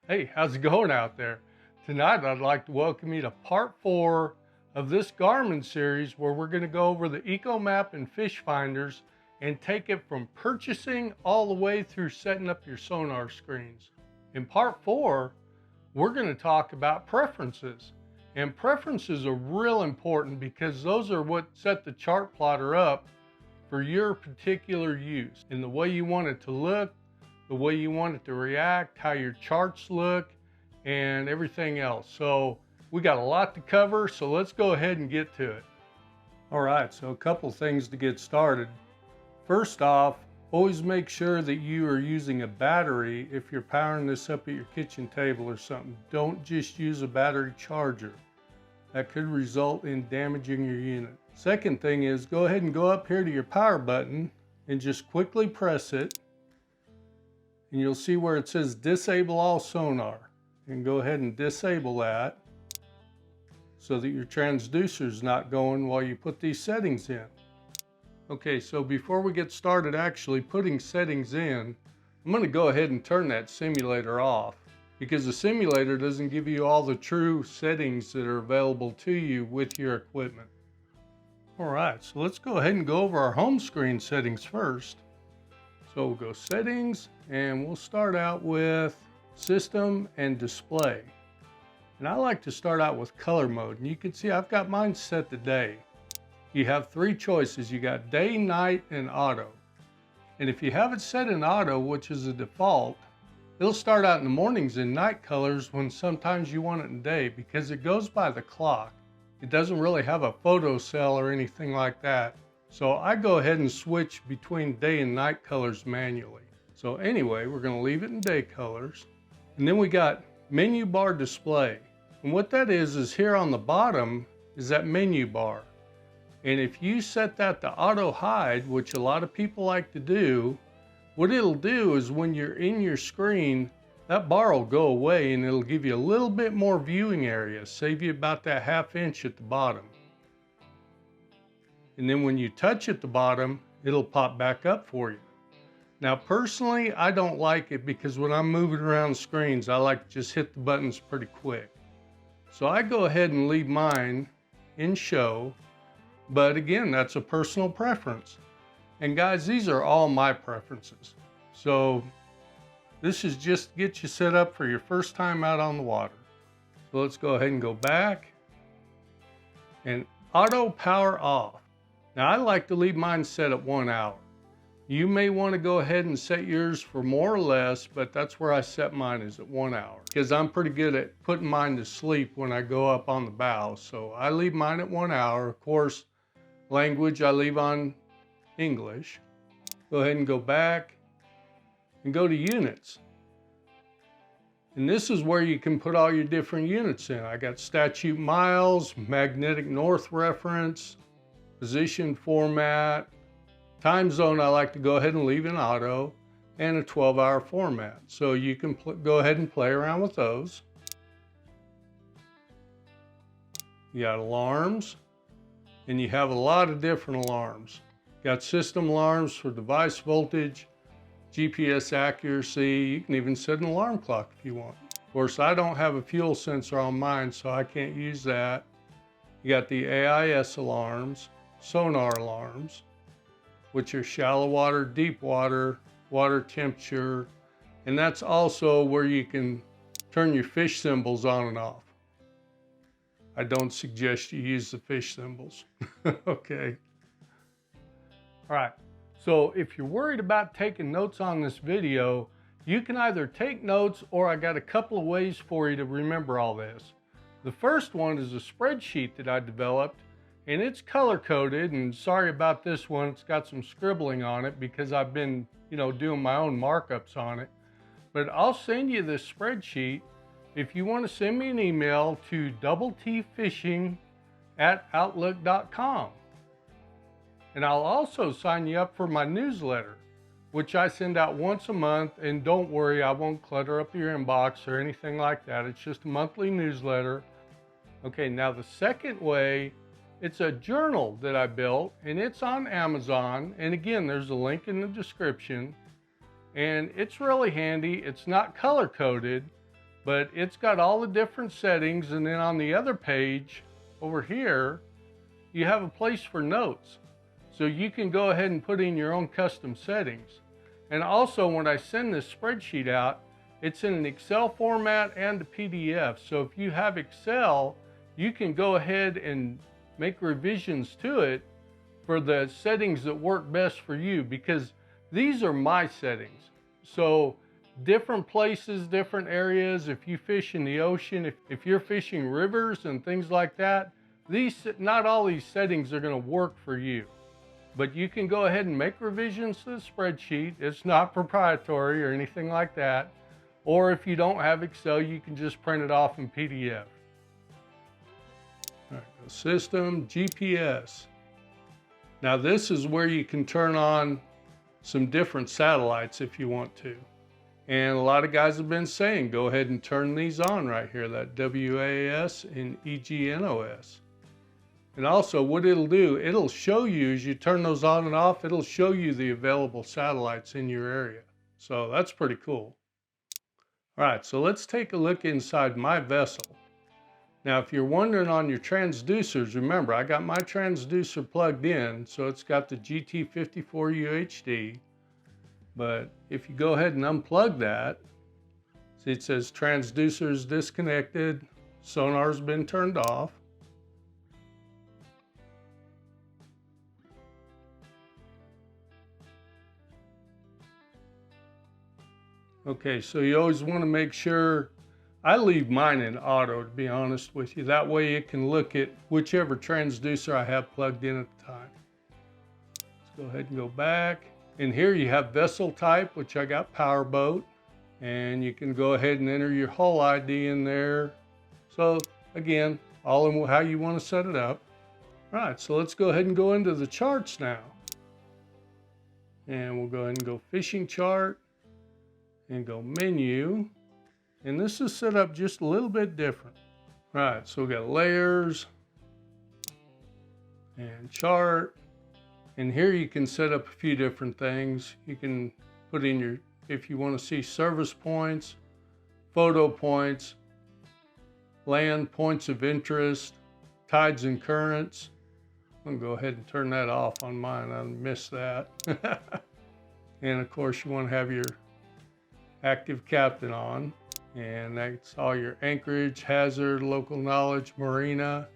Hey, how's it going out there? Tonight I'd like to welcome you to part 4 of this Garmin series where we're going to go over the ECHOMAP and fish finders and take it from purchasing all the way through setting up your sonar screens. In part 4, we're going to talk about preferences. And preferences are real important because those are what set the chart plotter up for your particular use and the way you want it to look, the way you want it to react, how your charts look, and everything else. So we got a lot to cover, so let's go ahead and get to it. All right, so a couple things to get started. First off, always make sure that you are using a battery if you're powering this up at your kitchen table or something. Don't just use a battery charger. That could result in damaging your unit. Second thing is, go ahead and go up here to your power button and just quickly press it. And you'll see where it says disable all sonar, and go ahead and disable that so that your transducer is not going while you put these settings in. Okay, so before we get started actually putting settings in, I'm going to go ahead and turn that simulator off because the simulator doesn't give you all the true settings that are available to you with your equipment. All right, so let's go ahead and go over our home screen settings first. So we'll go settings and we'll start out with system and display. And I like to start out with color mode. And you can see I've got mine set to day. You have 3 choices. You got day, night, and auto. And if you have it set in auto, which is a default, it'll start out in the mornings in night colors when sometimes you want it in day because it goes by the clock. It doesn't really have a photo cell or anything like that. So I go ahead and switch between day and night colors manually. So anyway, we're going to leave it in day colors. And then we got menu bar display. And what that is here on the bottom is that menu bar. And if you set that to auto hide, which a lot of people like to do, what it'll do is when you're in your screen, that bar will go away and it'll give you a little bit more viewing area, save you about that 1/2 inch at the bottom. And then when you touch at the bottom, it'll pop back up for you. Now personally, I don't like it because when I'm moving around screens, I like to just hit the buttons pretty quick. So I go ahead and leave mine in show, but again, that's a personal preference. And guys, these are all my preferences. So this is just to get you set up for your first time out on the water. So let's go ahead and go back and auto power off. Now I like to leave mine set at 1 hour. You may want to go ahead and set yours for more or less, but that's where I set mine is at 1 hour because I'm pretty good at putting mine to sleep when I go up on the bow. So I leave mine at 1 hour. Of course, language I leave on English. Go ahead and go back and go to units. And this is where you can put all your different units in. I got statute miles, magnetic north reference, position format, time zone I like to go ahead and leave in auto, and a 12-hour format. So you can go ahead and play around with those. You got alarms, and you have a lot of different alarms. Got system alarms for device voltage, GPS accuracy. You can even set an alarm clock if you want. Of course, I don't have a fuel sensor on mine, so I can't use that. You got the AIS alarms, sonar alarms, which are shallow water, deep water, water temperature, and that's also where you can turn your fish symbols on and off. I don't suggest you use the fish symbols. Okay. All right. So if you're worried about taking notes on this video, you can either take notes or I got a couple of ways for you to remember all this. The first one is a spreadsheet that I developed, and it's color coded, and sorry about this one, it's got some scribbling on it because I've been, doing my own markups on it. But I'll send you this spreadsheet if you want to send me an email to doubletfishing@outlook.com. And I'll also sign you up for my newsletter, which I send out once a month. And don't worry, I won't clutter up your inbox or anything like that. It's just a monthly newsletter. Okay, now the second way, it's a journal that I built, and it's on Amazon. And again, there's a link in the description. And it's really handy. It's not color coded, but it's got all the different settings. And then on the other page over here, you have a place for notes. So you can go ahead and put in your own custom settings. And also when I send this spreadsheet out, it's in an Excel format and a PDF. So if you have Excel, you can go ahead and make revisions to it for the settings that work best for you, because these are my settings. So different places, different areas, if you fish in the ocean, if you're fishing rivers and things like that, not all these settings are going to work for you. But you can go ahead and make revisions to the spreadsheet. It's not proprietary or anything like that. Or if you don't have Excel, you can just print it off in PDF. All right, go System, GPS. Now this is where you can turn on some different satellites if you want to. And a lot of guys have been saying, go ahead and turn these on right here, that WAS and EGNOS. And also what it'll do, it'll show you as you turn those on and off, it'll show you the available satellites in your area. So that's pretty cool. All right, so let's take a look inside my vessel. Now, if you're wondering on your transducers, remember I got my transducer plugged in, so it's got the GT54 UHD. But if you go ahead and unplug that, see it says transducers disconnected, sonar's been turned off. Okay, so you always want to make sure, I leave mine in auto to be honest with you. That way it can look at whichever transducer I have plugged in at the time. Let's go ahead and go back. And here you have vessel type, which I got powerboat. And you can go ahead and enter your hull ID in there. So again, all in how you want to set it up. All right, so let's go ahead and go into the charts now. And we'll go ahead and go fishing chart. And go menu, and this is set up just a little bit different. Right, so we got layers and chart, and here you can set up a few different things. You can put in your, if you want to see service points, photo points, land points of interest, tides and currents. I'm gonna go ahead and turn that off on mine, I missed that. And of course you want to have your active captain on, and that's all your anchorage, hazard, local knowledge, marina.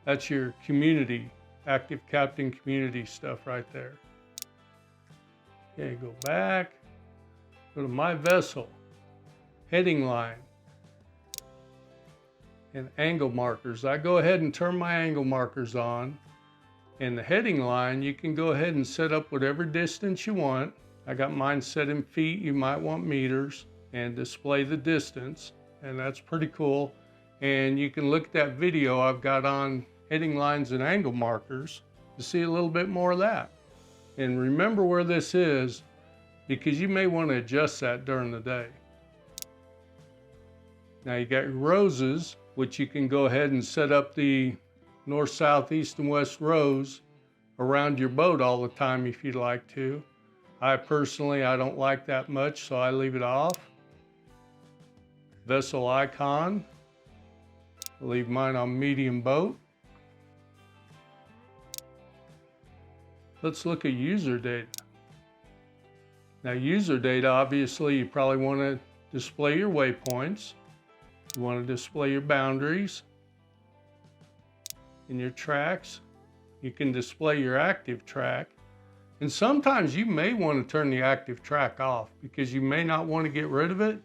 That's your community, active captain community stuff right there. Okay, go back, go to my vessel, heading line, and angle markers. I go ahead and turn my angle markers on. And the heading line, you can go ahead and set up whatever distance you want. I got mine set in feet, you might want meters, and display the distance, and that's pretty cool. And you can look at that video I've got on heading lines and angle markers to see a little bit more of that. And remember where this is, because you may want to adjust that during the day. Now you got your roses, which you can go ahead and set up the north, south, east, and west rows around your boat all the time if you'd like to. I personally don't like that much, so I leave it off. Vessel icon, I'll leave mine on medium boat. Let's look at user data. Now user data, obviously you probably want to display your waypoints. You want to display your boundaries and your tracks. You can display your active track. And sometimes you may want to turn the active track off because you may not want to get rid of it,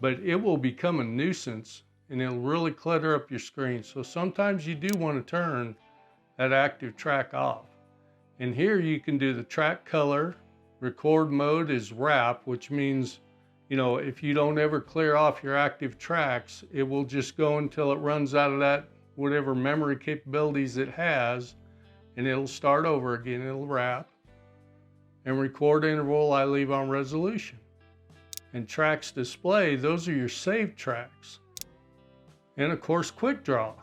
but it will become a nuisance and it'll really clutter up your screen. So sometimes you do want to turn that active track off. And here you can do the track color. Record mode is wrap, which means, you know, if you don't ever clear off your active tracks, it will just go until it runs out of that, whatever memory capabilities it has, and it'll start over again, it'll wrap. And record interval, I leave on resolution. And tracks display, those are your saved tracks. And of course, quick draw.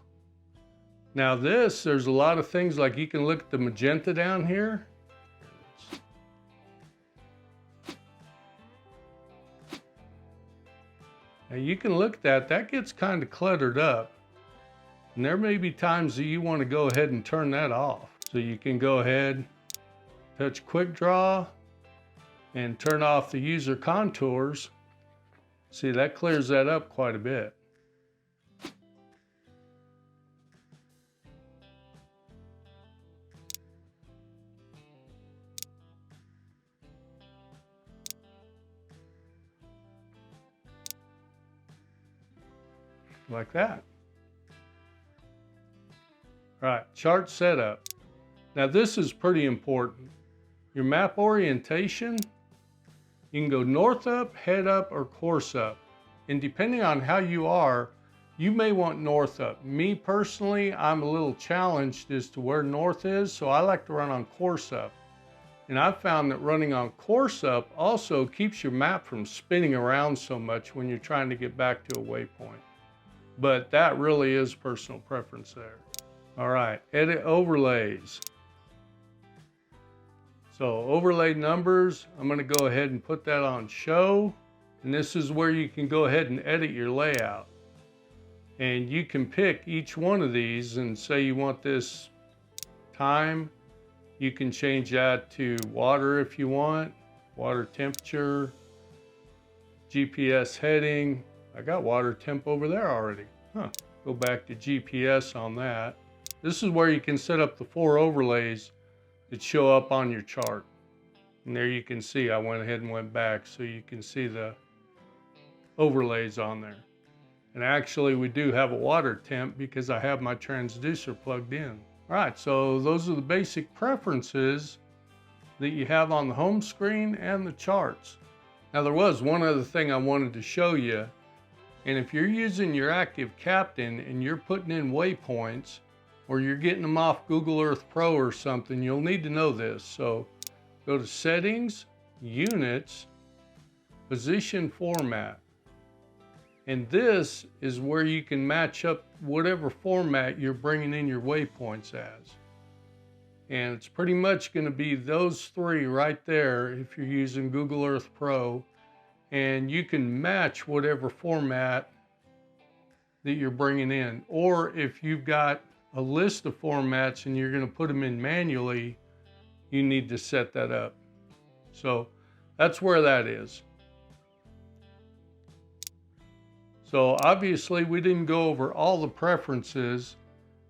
Now this, there's a lot of things like you can look at the magenta down here. Now you can look at that, that gets kind of cluttered up. And there may be times that you want to go ahead and turn that off. So you can go ahead, touch quick draw, and turn off the user contours. See, that clears that up quite a bit. Like that. All right, chart setup. Now this is pretty important. Your map orientation, you can go north up, head up, or course up. And depending on how you are, you may want north up. Me personally, I'm a little challenged as to where north is, so I like to run on course up. And I've found that running on course up also keeps your map from spinning around so much when you're trying to get back to a waypoint. But that really is personal preference there. All right, edit overlays. So overlay numbers, I'm gonna go ahead and put that on show. And this is where you can go ahead and edit your layout. And you can pick each one of these and say you want this time. You can change that to water if you want, water temperature, GPS heading. I got water temp over there already. Go back to GPS on that. This is where you can set up the 4 overlays that show up on your chart. And there you can see I went ahead and went back so you can see the overlays on there. And actually we do have a water temp because I have my transducer plugged in. All right, so those are the basic preferences that you have on the home screen and the charts. Now there was one other thing I wanted to show you. And if you're using your Active Captain and you're putting in waypoints or you're getting them off Google Earth Pro or something, you'll need to know this. So go to Settings, Units, Position Format. And this is where you can match up whatever format you're bringing in your waypoints as. And it's pretty much going to be those 3 right there if you're using Google Earth Pro. And you can match whatever format that you're bringing in. Or if you've got a list of formats and you're going to put them in manually, you need to set that up. So that's where that is. So obviously we didn't go over all the preferences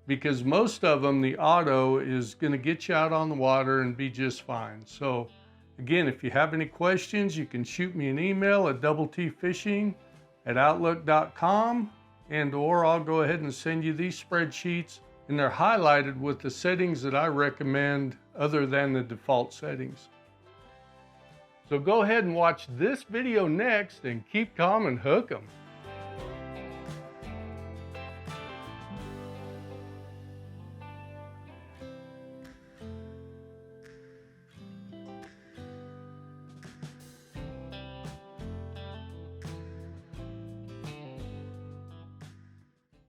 because most of them, the auto is going to get you out on the water and be just fine. So again, if you have any questions, you can shoot me an email at doubletfishing@outlook.com, or I'll go ahead and send you these spreadsheets, and they're highlighted with the settings that I recommend other than the default settings. So go ahead and watch this video next and keep calm and hook 'em.